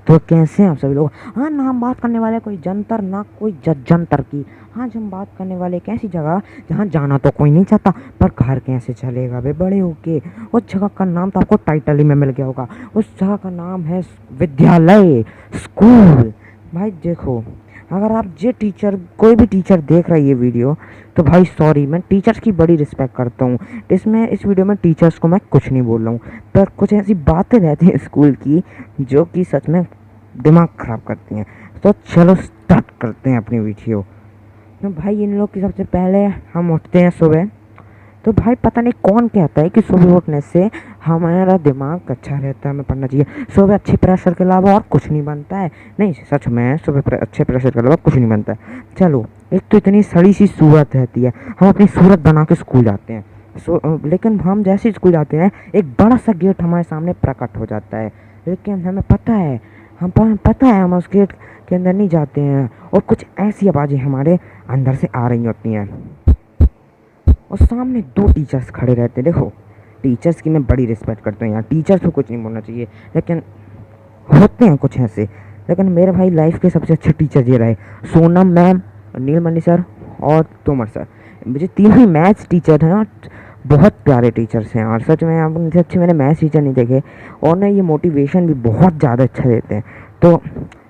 तो कैसे हैं आप सभी लोग। हाँ ना, हम बात करने वाले कोई जंतर ना कोई जंतर की। आज हम बात करने वाले एक ऐसी जगह जहाँ जाना तो कोई नहीं चाहता, पर घर कैसे चलेगा बे बड़े होके। उस जगह का नाम तो आपको टाइटल ही में मिल गया होगा। उस जगह का नाम है विद्यालय, स्कूल। भाई देखो, अगर आप ये टीचर, कोई भी टीचर देख रहा है ये वीडियो, तो भाई सॉरी, मैं टीचर्स की बड़ी रिस्पेक्ट करता हूँ। इसमें इस वीडियो में टीचर्स को मैं कुछ नहीं बोल रहा हूँ, पर कुछ ऐसी बातें रहती हैं स्कूल की जो कि सच में दिमाग ख़राब करती हैं। तो चलो स्टार्ट करते हैं अपनी वीडियो। तो भाई इन लोग की सबसे पहले हम उठते हैं सुबह। तो भाई पता नहीं कौन कहता है कि सुबह उठने से हमारा दिमाग अच्छा रहता है, हमें पढ़ना चाहिए। सुबह अच्छे प्रेशर के अलावा और कुछ नहीं बनता है। नहीं, सच में सुबह अच्छे प्रेशर के अलावा कुछ नहीं बनता है। चलो, एक तो इतनी सड़ी सी सूरत रहती है, हम अपनी सूरत बना के स्कूल जाते हैं। लेकिन हम जैसे स्कूल जाते हैं, एक बड़ा सा गेट हमारे सामने प्रकट हो जाता है। लेकिन हमें पता है, हम उस गेट के अंदर नहीं जाते हैं, और कुछ ऐसी आवाज़ें हमारे अंदर से आ रही होती हैं। और सामने दो टीचर्स खड़े रहते हैं। देखो, टीचर्स की मैं बड़ी रिस्पेक्ट करता हूँ, यहाँ टीचर्स को कुछ नहीं बोलना चाहिए, लेकिन होते हैं कुछ ऐसे। लेकिन मेरे भाई लाइफ के सबसे अच्छे टीचर ये रहे, सोनम मैम, नीलमणि सर और तोमर सर। मुझे तीनों ही मैथ्स टीचर हैं और बहुत प्यारे टीचर्स हैं। और सच में आप उनसे अच्छे मैंने मैथ्स टीचर नहीं देखे। और ना ये मोटिवेशन भी बहुत ज़्यादा अच्छा देते हैं। तो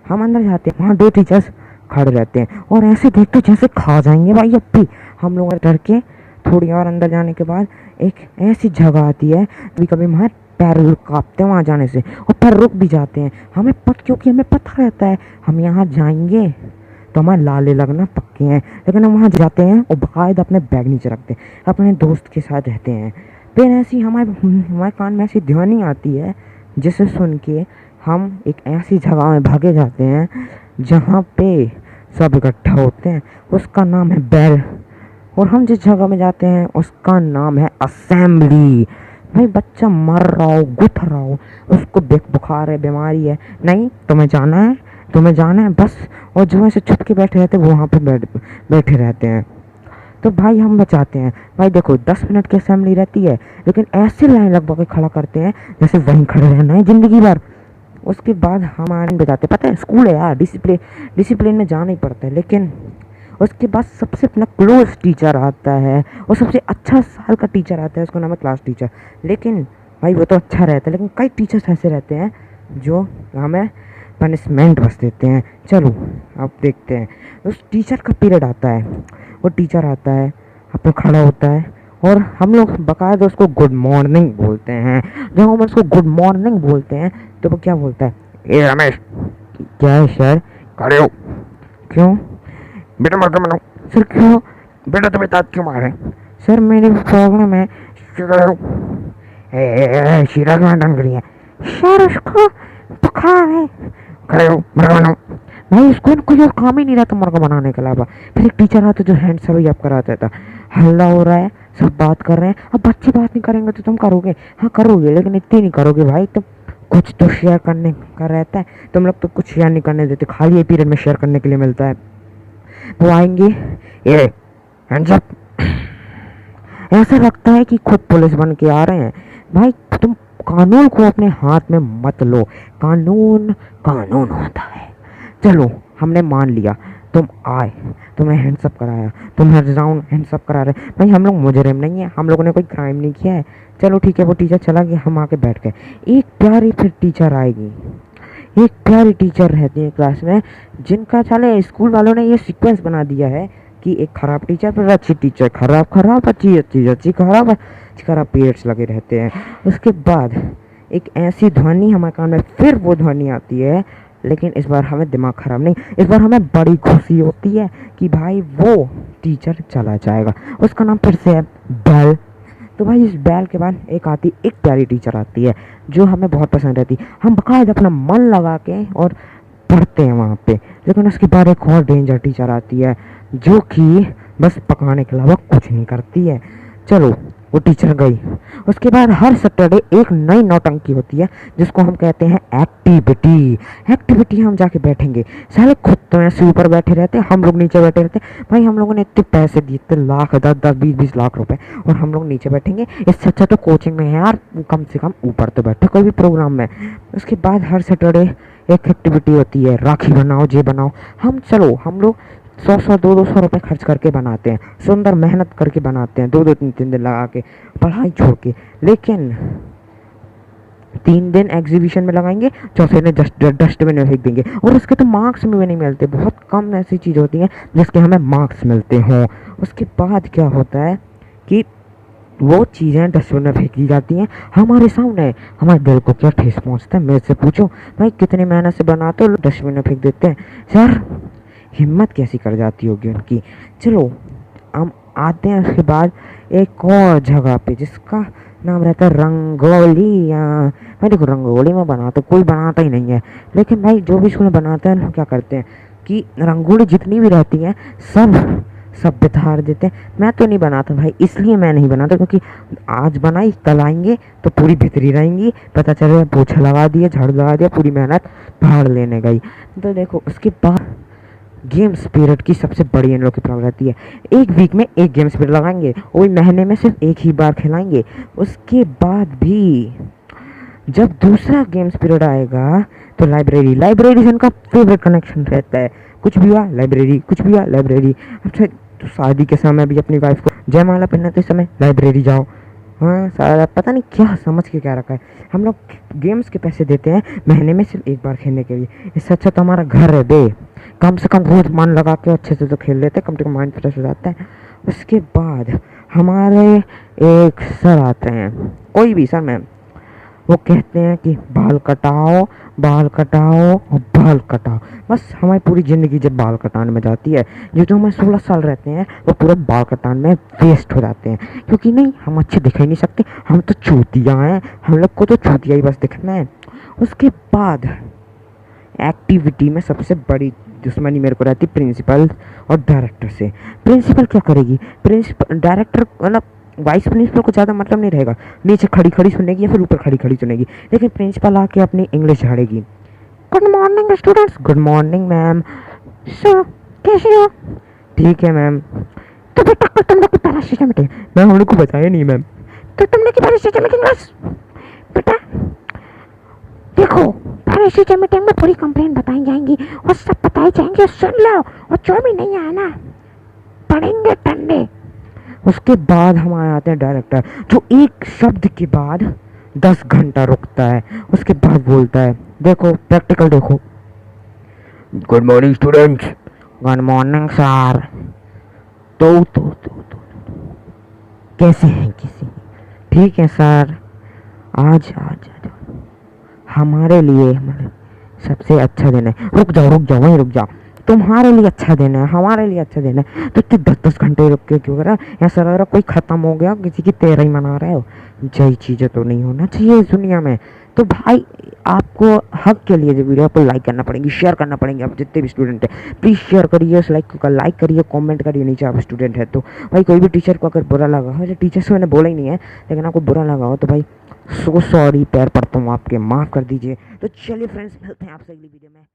हम अंदर जाते हैं, वहाँ दो टीचर्स खड़े रहते हैं और ऐसे देखते जैसे खा जाएंगे भाई। अब भी हम लोग डर के थोड़ी और अंदर जाने के बाद एक ऐसी जगह आती है, कभी कभी हमारे पैर कांपते हैं वहाँ जाने से, और पैर रुक भी जाते हैं हमें क्योंकि हमें पता रहता है हम यहाँ जाएंगे तो हमारे लाले लगना पक्के हैं। लेकिन हम वहाँ जाते हैं और बाकायदा अपने बैग नीचे रखते हैं, अपने दोस्त के साथ रहते हैं। फिर ऐसी हमारे कान में ऐसी ध्वनि आती है जिसे सुन के हम एक ऐसी जगह में भागे जाते हैं जहाँ पे सब इकट्ठा होते हैं। उसका नाम है बेल, और हम जिस जगह में जाते हैं उसका नाम है असेंबली। भाई बच्चा मर रहा हो, गुथ रहा हो, उसको बुखार है, बीमारी है, नहीं तुम्हें जाना है बस। और जो ऐसे छुप के बैठे रहते हैं वो वहाँ पे बैठे रहते हैं। तो भाई हम बचाते हैं। भाई देखो, 10 मिनट की असेंबली रहती है, लेकिन ऐसे लाइन लगभग के खड़ा करते हैं जैसे वहीं खड़े रहना है ज़िंदगी भर। उसके बाद हमारे बजाते, पता है स्कूल है यार, डिसिप्लिन में जाना ही पड़ता है। लेकिन उसके बाद सबसे अपना क्लोज टीचर आता है, और सबसे अच्छा साल का टीचर आता है, उसका नाम है क्लास टीचर। लेकिन भाई वो तो अच्छा रहता है, लेकिन कई टीचर्स ऐसे रहते हैं जो हमें पनिशमेंट बस देते हैं। चलो अब देखते हैं। उस टीचर का पीरियड आता है, वो टीचर आता है, अपना खड़ा होता है, और हम लोग बाकायदा उसको गुड मॉर्निंग बोलते हैं। जब हम उसको गुड मॉर्निंग बोलते हैं तो वो क्या बोलता है, ए रमेश। क्या है सर? खड़े हो। क्यों बेटा? मर मनो। सर क्यों बेटा? तुम्हें दांत क्यों मारे? सर मेरी प्रॉब्लम है। शीरा क्यों डन करी है? सर उसको बुखार है। खड़े हो, मुर्गा बनाओ। भाई उसको कोई और काम ही नहीं रहता मुर्गा बनाने के अलावा। फिर एक टीचर आता जो हैंड सभी आप कराता था। हल्ला हो रहा है, सब बात कर रहे हैं। अब बच्चे बात नहीं करेंगे तो तुम करोगे? हाँ करोगे, लेकिन इतनी नहीं करोगे भाई। तुम कुछ तो शेयर करने का रहता है, तुम लोग तो कुछ शेयर नहीं करने देते, खाली ये पीरियड में शेयर करने के लिए मिलता है। वो आएंगे, ये हैंड्स अप। ऐसा लगता है कि खुद पुलिस बन के आ रहे हैं। भाई तुम कानून को अपने हाथ में मत लो, कानून कानून होता है। चलो हमने मान लिया, तुम आए, तुम्हें हैंड्सअप कराया, तुम हर राउंड हैंड्सअप करा रहे। भाई हम लोग मुजरिम नहीं है, हम लोगों ने कोई क्राइम नहीं किया है। चलो ठीक है, वो टीचर चला गया, हम आके बैठ गए। एक प्यारी फिर टीचर आएगी, एक प्यारी टीचर रहती है क्लास में, जिनका चले स्कूल वालों ने ये सीक्वेंस बना दिया है कि एक खराब टीचर पर अच्छी टीचर, खराब खराब अच्छी अच्छी अच्छी खराब अच्छी खराब पीरियड्स लगे रहते हैं। उसके बाद एक ऐसी ध्वनि हमारे कान में, फिर वो ध्वनि आती है, लेकिन इस बार हमें दिमाग खराब नहीं, इस बार हमें बड़ी खुशी होती है कि भाई वो टीचर चला जाएगा। उसका नाम फिर से है बेल। तो भाई इस बैल के बाद एक प्यारी टीचर आती है जो हमें बहुत पसंद रहती है। हम बाकायदा अपना मन लगा के और पढ़ते हैं वहाँ पे। लेकिन उसके बाद एक और डेंजर टीचर आती है जो कि बस पकाने के अलावा कुछ नहीं करती है। चलो वो टीचर गई। उसके बाद हर सैटरडे एक नई नौटंकी होती है जिसको हम कहते हैं एक्टिविटी हम जाके बैठेंगे। साले खुद तो ऐसे ऊपर बैठे रहते, हम लोग नीचे बैठे रहते। भाई हम लोगों ने इतने पैसे दिए, इतने लाख 10-20 लाख रुपए, और हम लोग नीचे बैठेंगे। इससे अच्छा तो कोचिंग में है यार, कम से कम ऊपर तो बैठे कोई भी प्रोग्राम में। उसके बाद हर सैटरडे एक एक्टिविटी होती है राखी बनाओ, ये बनाओ। हम लोग 100 200 रुपये खर्च करके बनाते हैं, सुंदर मेहनत करके बनाते हैं, 2 2 3 3 दिन लगा के, पढ़ाई छोड़ के। लेकिन 3 दिन एग्जीबिशन में लगाएंगे, चौथे दिन डस्टबिन में फेंक देंगे, और उसके तो मार्क्स में भी नहीं मिलते। बहुत कम ऐसी चीज़ होती हैं जिसके हमें मार्क्स मिलते हों। उसके बाद क्या होता है कि वो चीज़ें डस्टबिन में फेंक दी जाती हैं हमारे सामने। हमारे दिल को क्या ठेस पहुंचता है, मेरे से पूछो भाई, कितनी मेहनत से बनाते हो, डस्टबिन में फेंक देते हैं यार। हिम्मत कैसी कर जाती होगी उनकी। चलो हम आते हैं उसके बाद एक और जगह पे जिसका नाम रहता है रंगोलियाँ। भाई देखो, रंगोली में बनाता कोई बनाता ही नहीं है, लेकिन भाई जो भी स्कूल में बनाते हैं लोग क्या करते हैं कि रंगोली जितनी भी रहती है सब बितार देते हैं। मैं तो नहीं बनाता भाई, इसलिए मैं नहीं बनाता क्योंकि आज बनाई कल आएंगे तो पूरी भितरी रहेंगी, पता चले पोछा लगा दिया, झाड़ू लगा दिया, पूरी मेहनत भाड़ लेने गई। तो देखो उसके बाद गेम्स पीरियड की सबसे बड़ी इन लोग की प्रॉब्लम रहती है। एक वीक में एक गेम्स पीरियड लगाएंगे, वही महीने में सिर्फ एक ही बार खिलाएंगे। उसके बाद भी जब दूसरा गेम्स पीरियड आएगा तो लाइब्रेरी से इनका फेवरेट कनेक्शन रहता है। कुछ भी हुआ लाइब्रेरी, कुछ भी हुआ लाइब्रेरी। अच्छा, तो शादी के समय भी अपनी वाइफ को जयमाला पहनाते समय लाइब्रेरी जाओ। हाँ, सारा पता नहीं क्या समझ के क्या रखा है। हम लोग गेम्स के पैसे देते हैं महीने में सिर्फ एक बार खेलने के लिए। इससे अच्छा तो हमारा घर है बे, कम से कम रोज मन लगा के अच्छे से तो खेल लेते हैं, कम से कम माइंड फ्रेश हो जाता है। उसके बाद हमारे एक सर आते हैं, कोई भी सर मैम, वो कहते हैं कि बाल कटाओ, बाल कटाओ और बाल कटाओ। बस हमारी पूरी ज़िंदगी जब बाल कटाने में जाती है, जो हमारे 16 साल रहते हैं वो पूरा बाल कटाने में वेस्ट हो जाते हैं। क्योंकि नहीं, हम अच्छे दिख ही नहीं सकते, हम तो चूतिया हैं, हम लोग को तो चूतिया ही बस दिखना है। उसके बाद एक्टिविटी में सबसे बड़ी दुश्मनी मेरे को रहती प्रिंसिपल और डायरेक्टर से। प्रिंसिपल क्या करेगी, प्रिंसिपल डायरेक्टर मतलब वाइस प्रिंसिपल को ज़्यादा मतलब नहीं रहेगा, नीचे खड़ी खड़ी सुनेगी या फिर ऊपर खड़ी खड़ी सुनेगी, लेकिन प्रिंसिपल आके अपनी इंग्लिश झाड़ेगी। Good morning students. Good morning ma'am. Sir कैसे हो? ठीक है मैम। तो बेटा कल तुम लोग की पैराशूट मीटिंग, मैम हम लोग को बताया नहीं मैम। तो तुमने की पैराशूट मीटिंग बस बेटा देखो, पैराशूट मीटिंग में पूरी कंप्लेंट बताई जाएंगी और सब बताए जाएंगे, सुन लो, और जो भी नहीं आया ना पढ़ेंगे ठंडे। उसके बाद हमारे आते हैं डायरेक्टर, जो एक शब्द के बाद 10 घंटा रुकता है। उसके बाद बोलता है देखो प्रैक्टिकल देखो। Good morning students. Good morning sir. तो कैसे हैं किसी? ठीक है सर। आज हमारे लिए सबसे अच्छा दिन है। रुक जाओ वहीं रुक जाओ। तुम्हारे लिए अच्छा दिन है, हमारे लिए अच्छा दिन है, तो इतने 10 घंटे रुक के क्यों करा? ऐसा लग रहा कोई ख़त्म हो गया, किसी की तेरह ही मना रहे हो। यही चीज़ें तो नहीं होना चाहिए इस दुनिया में। तो भाई आपको हक के लिए जो वीडियो को लाइक करना पड़ेगी, शेयर करना पड़ेंगे। आप जितने भी स्टूडेंट हैं प्लीज़ शेयर करिए, उस लाइक करिए, कमेंट करिए नीचे आप स्टूडेंट है तो। भाई कोई भी टीचर को अगर बुरा लगा हो, जो टीचर से मैंने बोला ही नहीं है, लेकिन आपको बुरा लगा हो तो भाई सो सॉरी, पैर पड़ता हूँ आपके, माफ़ कर दीजिए। तो चलिए फ्रेंड्स, मिलते हैं आपसे अगली वीडियो में।